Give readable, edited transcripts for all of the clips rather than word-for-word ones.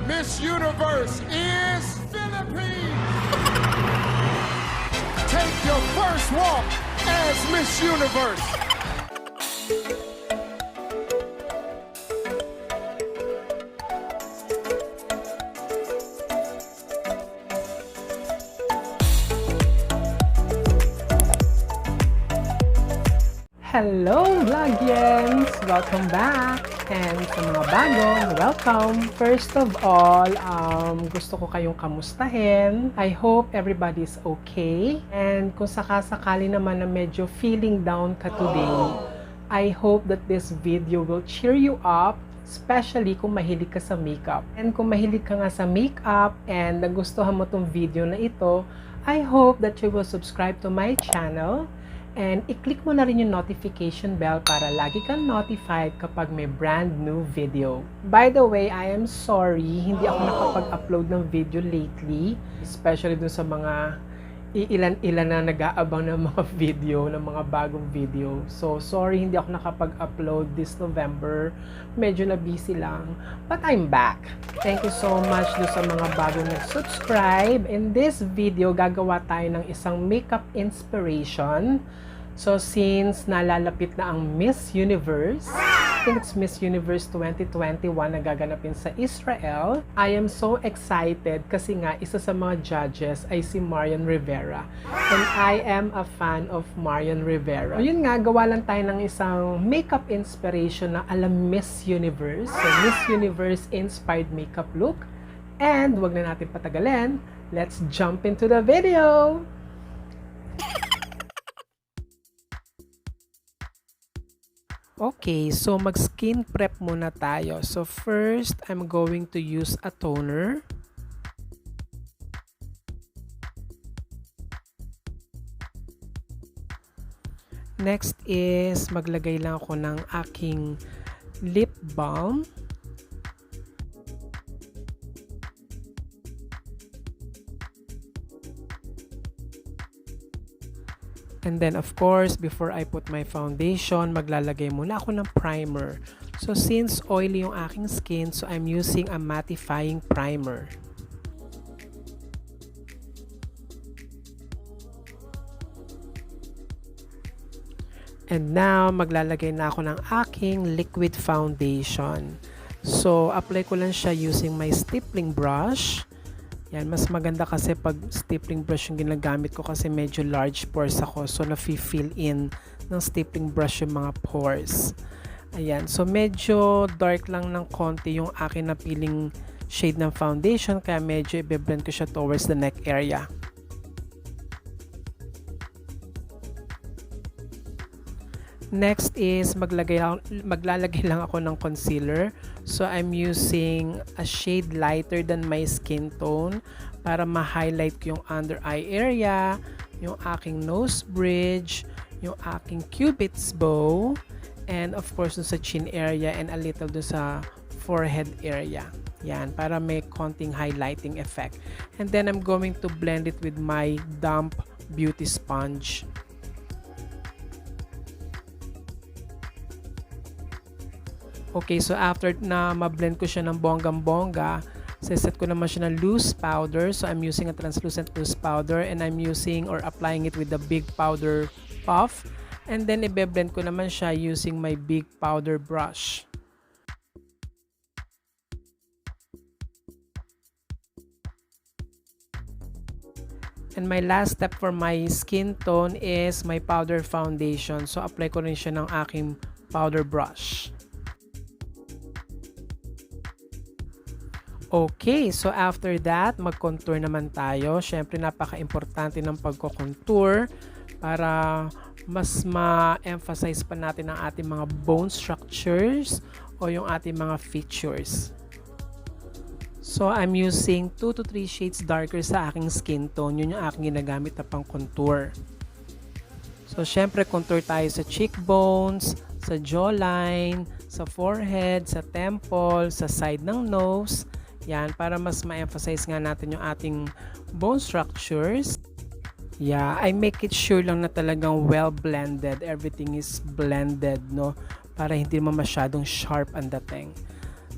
Miss Universe is Philippines. Take your first walk as Miss Universe. Hello Vlogience! Welcome back! And sa mga bago, welcome! First of all, gusto ko kayong kamustahin. I hope everybody's okay. And kung sakasakali naman na medyo feeling down ka today, I hope that this video will cheer you up, especially kung mahilig ka sa makeup. And kung mahilig ka nga sa makeup and nagustuhan mo tong video na ito, I hope that you will subscribe to my channel. And i-click mo na rin yung notification bell para lagi kang notified kapag may brand new video. By the way, I am sorry, hindi ako nakapag-upload ng video lately. Especially dun sa mga ilan-ilan na nag-aabang ng mga video, ng mga bagong video. So, sorry, hindi ako nakapag-upload this November. Medyo na busy lang. But I'm back. Thank you so much dun sa mga bagong nag-subscribe. In this video, gagawa tayo ng isang makeup inspiration. So, since nalalapit na ang Miss Universe, I think it's Miss Universe 2021 na gaganapin sa Israel, I am so excited kasi nga isa sa mga judges ay si Marian Rive. And I am a fan of Marian Rive. O yun nga, gawa lang tayo ng isang makeup inspiration na ala Miss Universe. So, Miss Universe inspired makeup look. And wag na natin patagalin, let's jump into the video! Okay, so mag-skin prep muna tayo. So first, I'm going to use a toner. Next is, maglagay lang ako ng aking lip balm. And then, of course, before I put my foundation, maglalagay muna ako ng primer. So, since oily yung aking skin, so I'm using a mattifying primer. And now, maglalagay na ako ng aking liquid foundation. So, apply ko lang siya using my stippling brush. Yan, mas maganda kasi pag stippling brush yung ginagamit ko kasi medyo large pores ako. So, na-fill in ng stippling brush yung mga pores. Ayan. So, medyo dark lang ng konti yung akin napiling shade ng foundation. Kaya medyo i-blend ko siya towards the neck area. Next is maglalagay lang ako ng concealer. So I'm using a shade lighter than my skin tone para ma-highlight ko yung under eye area, yung aking nose bridge, yung aking cupid's bow, and of course dun sa chin area and a little dun sa forehead area. Yan, para may konting highlighting effect. And then I'm going to blend it with my damp beauty sponge. Okay, so after na ma-blend ko siya ng bonggang-bongga, set ko naman siya ng loose powder. So I'm using a translucent loose powder and I'm using or applying it with the big powder puff. And then i-blend ko naman siya using my big powder brush. And my last step for my skin tone is my powder foundation. So apply ko rin siya ng aking powder brush. Okay, so after that, mag-contour naman tayo. Siyempre, napaka-importante ng pagko-contour para mas ma-emphasize pa natin ang ating mga bone structures o yung ating mga features. So, I'm using 2 to 3 shades darker sa aking skin tone. Yun yung aking ginagamit na pang-contour. So, syempre, contour tayo sa cheekbones, sa jawline, sa forehead, sa temple, sa side ng nose. Yan, para mas ma-emphasize nga natin yung ating bone structures. Yeah, I make it sure lang na talagang well blended. Everything is blended, no? Para hindi naman masyadong sharp ang dating.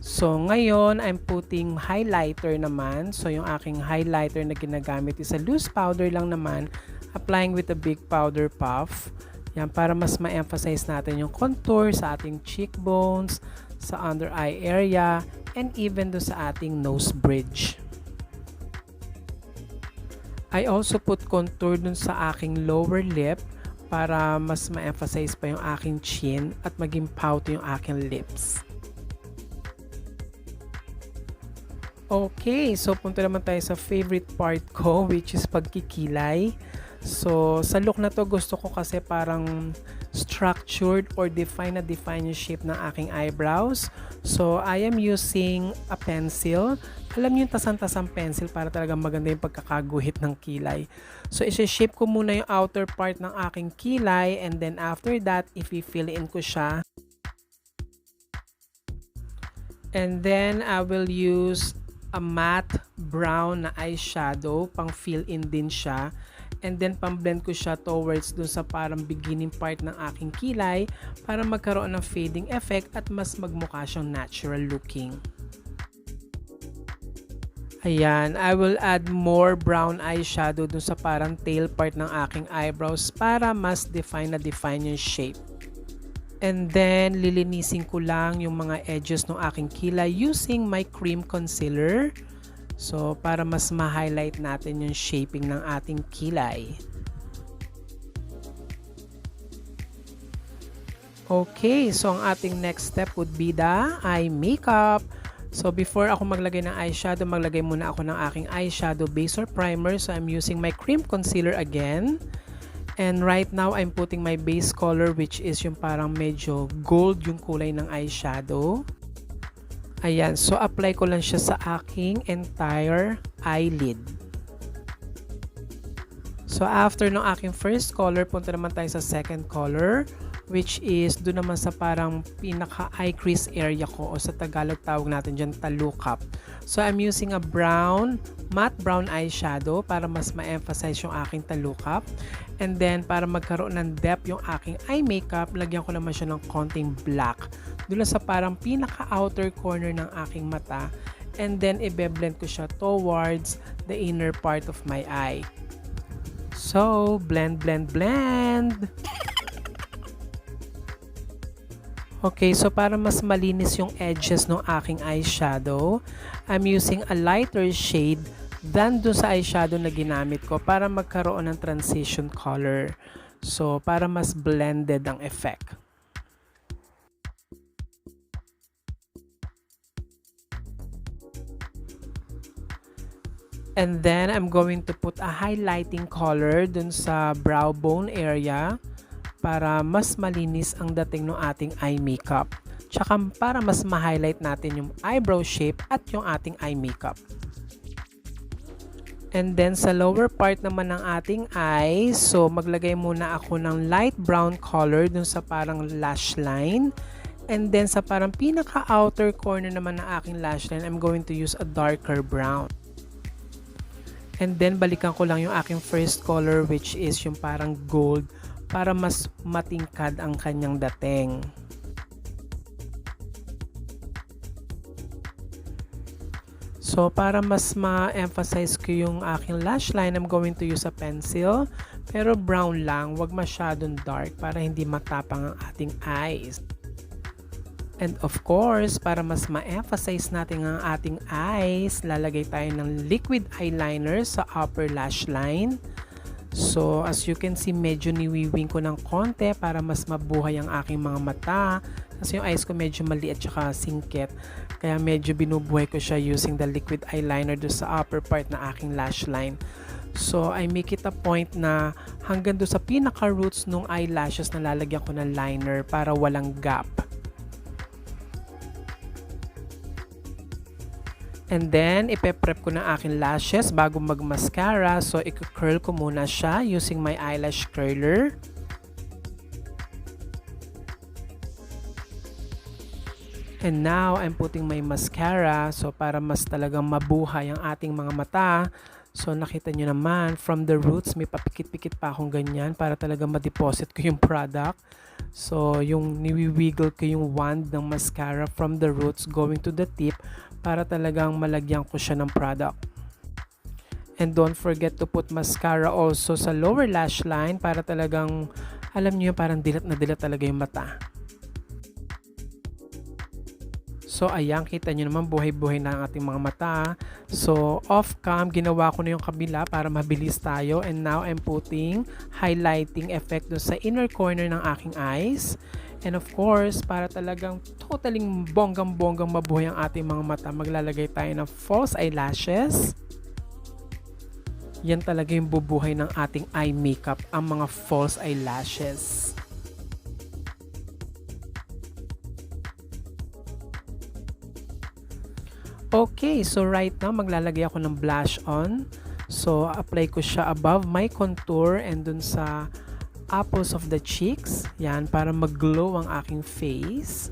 So, ngayon, I'm putting highlighter naman. So, yung aking highlighter na ginagamit is a loose powder lang naman. Applying with a big powder puff. Yan, para mas ma-emphasize natin yung contour sa ating cheekbones, sa under eye area, and even do sa ating nose bridge. I also put contour dun sa aking lower lip para mas ma-emphasize pa yung aking chin at maging pouty yung aking lips. Okay, so punta naman tayo sa favorite part ko, which is pagkikilay. So, sa look na to, gusto ko kasi parang structured or define yung shape ng aking eyebrows. So, I am using a pencil. Alam niyo yung tasang-tasang pencil para talagang maganda yung pagkakaguhit ng kilay. So, isi-shape ko muna yung outer part ng aking kilay, and then after that, i-fill in ko siya. And then, I will use a matte brown na eyeshadow, pang fill in din siya, and then pang-blend ko siya towards dun sa parang beginning part ng aking kilay para magkaroon ng fading effect at mas magmukha siyang natural looking. Ayan, I will add more brown eyeshadow dun sa parang tail part ng aking eyebrows para mas define yung shape. And then, lilinisin ko lang yung mga edges ng aking kilay using my cream concealer. So, para mas ma-highlight natin yung shaping ng ating kilay. Okay, so ang ating next step would be the eye makeup. So, before ako maglagay ng eyeshadow, maglagay muna ako ng aking eyeshadow base or primer. So, I'm using my cream concealer again. And right now, I'm putting my base color, which is yung parang medyo gold yung kulay ng eyeshadow. Ayan, so apply ko lang siya sa aking entire eyelid. So after ng aking first color, punta naman tayo sa second color, which is doon naman sa parang pinaka eye crease area ko, o sa Tagalog tawag natin dyan talukap. So I'm using a matte brown eyeshadow para mas ma-emphasize yung aking talukap. And then, para magkaroon ng depth yung aking eye makeup, lagyan ko naman siya ng konting black. Doon sa parang pinaka-outer corner ng aking mata. And then, i-blend ko siya towards the inner part of my eye. So, blend, blend, blend! Okay, so para mas malinis yung edges ng aking eyeshadow, I'm using a lighter shade than dun sa eyeshadow na ginamit ko para magkaroon ng transition color. So, para mas blended ang effect. And then, I'm going to put a highlighting color dun sa brow bone area para mas malinis ang dating ng ating eye makeup. Tsaka para mas ma-highlight natin yung eyebrow shape at yung ating eye makeup. And then sa lower part naman ng ating eye, so maglagay muna ako ng light brown color dun sa parang lash line. And then sa parang pinaka-outer corner naman ng aking lash line, I'm going to use a darker brown. And then balikan ko lang yung aking first color, which is yung parang gold, para mas matingkad ang kanyang dating. So, para mas ma-emphasize ko yung aking lash line, I'm going to use a pencil. Pero brown lang, wag masyadong dark para hindi matapang ang ating eyes. And of course, para mas ma-emphasize natin ang ating eyes, lalagay tayo ng liquid eyeliner sa upper lash line. So, as you can see, medyo niwiwing ko ng konti para mas mabuhay ang aking mga mata. Kasi yung eyes ko medyo maliit at singkit. Kaya medyo binubuhay ko siya using the liquid eyeliner do sa upper part na aking lash line. So, I make it a point na hanggang do sa pinaka-roots nung eyelashes na lalagyan ko ng liner para walang gap. And then, ipe-prep ko na aking lashes bago mag-mascara. So, i-curl ko muna siya using my eyelash curler. And now, I'm putting my mascara. So, para mas talagang mabuhay ang ating mga mata. So, nakita nyo naman, from the roots, may papikit-pikit pa akong ganyan para talaga ma-deposit ko yung product. So, yung niwiwiggle ko yung wand ng mascara from the roots going to the tip para talagang malagyan ko siya ng product. And don't forget to put mascara also sa lower lash line para talagang, alam nyo, parang dilat na dilat talaga yung mata. So, ayan, kita nyo naman, buhay-buhay na ang ating mga mata. So, off-cam, ginawa ko na yung kabila para mabilis tayo. And now, I'm putting highlighting effect dun sa inner corner ng aking eyes. And of course, para talagang totaling bonggang-bonggang mabuhay ang ating mga mata, maglalagay tayo ng false eyelashes. Yan talaga yung bubuhay ng ating eye makeup, ang mga false eyelashes. Okay, so right now maglalagay ako ng blush on. So apply ko siya above my contour and dun sa apples of the cheeks. Yan, para mag-glow ang aking face.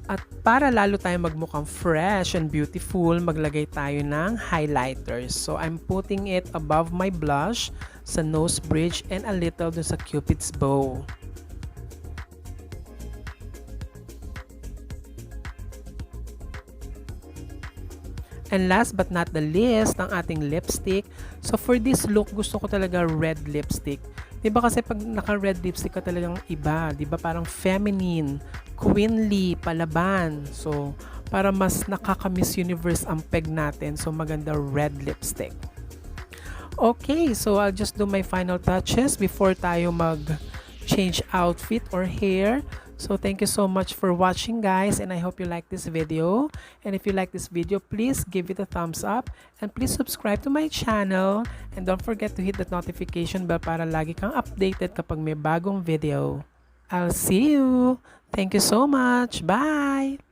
At para lalo tayo magmukhang fresh and beautiful, maglagay tayo ng highlighters. So I'm putting it above my blush, sa nose bridge, and a little dun sa Cupid's bow. And last but not the least, ang ating lipstick. So for this look, gusto ko talaga red lipstick. Diba kasi pag naka-red lipstick ka talagang iba, diba parang feminine, queenly, palaban. So para mas nakaka-Miss Universe ang peg natin, so maganda red lipstick. Okay, so I'll just do my final touches before tayo mag-change outfit or hair. So thank you so much for watching, guys, and I hope you like this video. And if you like this video, please give it a thumbs up and please subscribe to my channel. And don't forget to hit that notification bell para lagi kang updated kapag may bagong video. I'll see you. Thank you so much. Bye!